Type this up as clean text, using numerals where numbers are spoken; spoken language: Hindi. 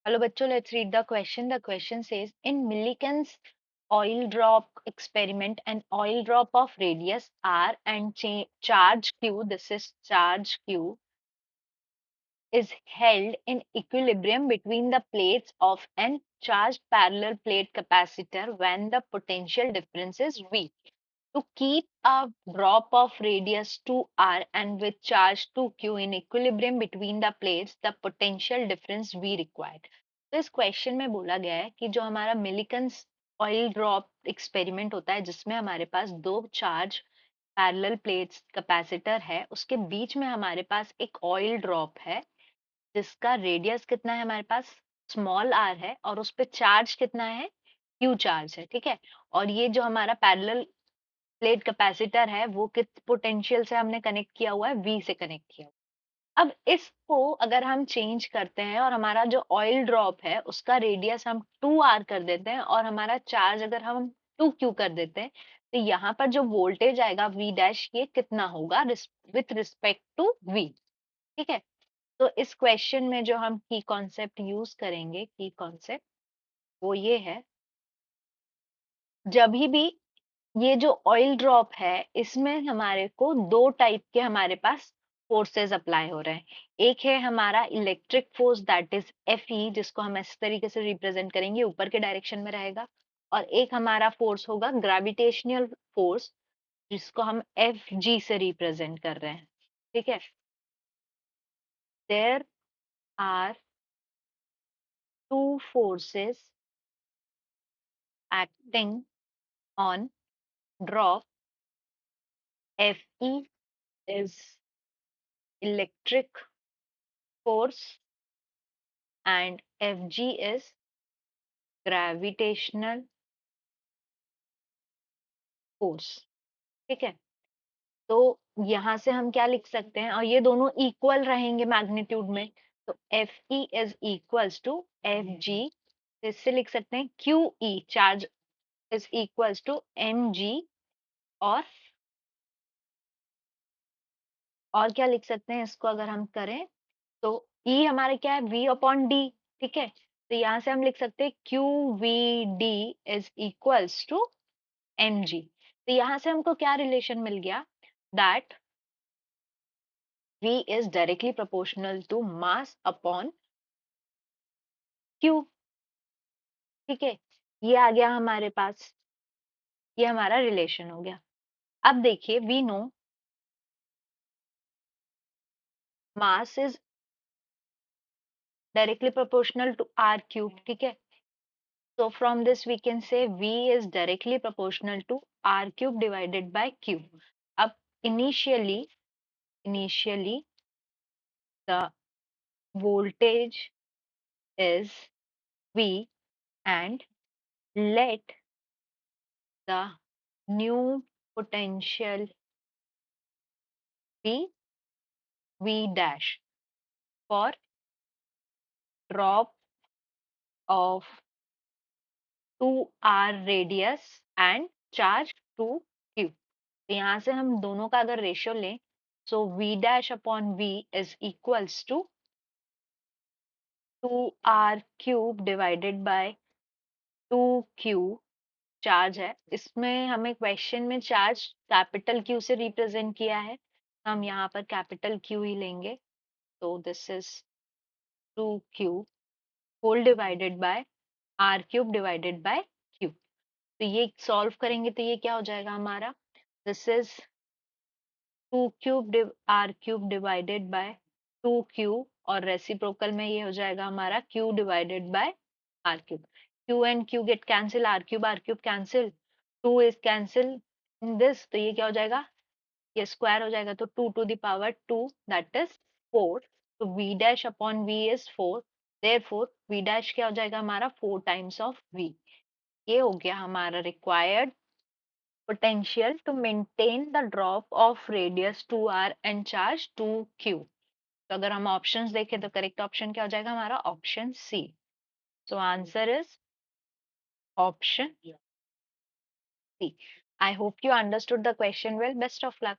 Hello bachcho, let's read the question. The question says, in Millikan's oil drop experiment, an oil drop of radius r and charge q, this is charge q, is held in equilibrium between the plates of an charged parallel plate capacitor when the potential difference is V. To keep a drop of radius 2r and with charge 2q in equilibrium between the plates, the potential difference V required. तो इस क्वेश्चन में बोला गया है कि जो हमारा मिलिकन्स ऑयल ड्रॉप एक्सपेरिमेंट होता है जिसमें हमारे पास दो चार्ज पैरेलल प्लेट्स कैपेसिटर है, उसके बीच में हमारे पास एक ऑयल ड्रॉप है जिसका रेडियस कितना है, हमारे पास स्मॉल आर है और उस पर चार्ज कितना है, क्यू चार्ज है। ठीक है, और ये जो हमारा पैरेलल प्लेट कैपेसिटर है वो किस पोटेंशियल से हमने कनेक्ट किया हुआ है, वी से कनेक्ट किया हुआ है। अब इसको अगर हम चेंज करते हैं और हमारा जो ऑयल ड्रॉप है उसका रेडियस हम 2r कर देते हैं और हमारा चार्ज अगर हम 2q कर देते हैं, तो यहाँ पर जो वोल्टेज आएगा v डैश, ये कितना होगा विथ रिस्पेक्ट टू v। ठीक है, तो इस क्वेश्चन में जो हम की कॉन्सेप्ट यूज करेंगे, की कॉन्सेप्ट वो ये है, जब भी ये जो ऑयल ड्रॉप है इसमें हमारे को दो टाइप के हमारे पास फोर्सेस अप्लाई हो रहे हैं। एक है हमारा electric force that is F E, जिसको हम इस तरीके से रिप्रेजेंट करेंगे, ऊपर के डायरेक्शन में रहेगा। और एक हमारा फोर्स होगा ग्रेविटेशनल फोर्स, जिसको हम एफ जी से रिप्रेजेंट कर रहे हैं। ठीक है, there are two forces acting on drop. Fe is electric force and Fg is gravitational force। ठीक है, तो यहां से हम क्या लिख सकते हैं, और ये दोनों इक्वल रहेंगे मैग्नीट्यूड में, तो Fe is equals to Fg। इससे लिख सकते हैं QE charge is equals to mg, और क्या लिख सकते हैं इसको अगर हम करें तो E हमारे क्या है, V अपॉन डी। ठीक है, तो यहां से हम लिख सकते हैं Q V D is equals to M G. तो यहां से हमको क्या रिलेशन मिल गया, that V is directly proportional to mass upon Q। ठीक है, ये आ गया हमारे पास, ये हमारा रिलेशन हो गया। अब देखिए, we know mass is directly proportional to R cube. ठीक है, so from this we can say V is directly proportional to R cube divided by Q. अब initially the voltage is V, and let the new potential be V dash for drop of 2R radius and charge 2Q। तो यहाँ से हम दोनों का अगर रेशियो लें, so V dash upon V is equals to 2R cube divided by 2Q charge है। इसमें हमें क्वेश्चन में चार्ज कैपिटल Q से रिप्रेजेंट किया है, हम यहाँ पर कैपिटल Q ही लेंगे। तो this is 2Q whole divided by R cube divided by Q। तो ये सॉल्व करेंगे तो ये क्या हो जाएगा हमारा, this is 2 cube R cube divided by 2Q, और रेसिप्रोकल में ये हो जाएगा हमारा Q divided by R cube. Q and Q get cancel, R cube cancel, 2 is cancel in this, तो ये क्या हो जाएगा, ये स्क्वायर हो जाएगा, तो 2 to the power 2 that is 4। तो V dash upon V is 4, therefore V dash क्या हो जाएगा हमारा, 4 times of V। ये हो गया हमारा required potential to maintain the drop of radius 2r and charge 2q। तो अगर हम ऑप्शंस देखें तो करेक्ट ऑप्शन क्या हो जाएगा हमारा, option C. So answer is option C. I hope you understood the question well. Best of luck.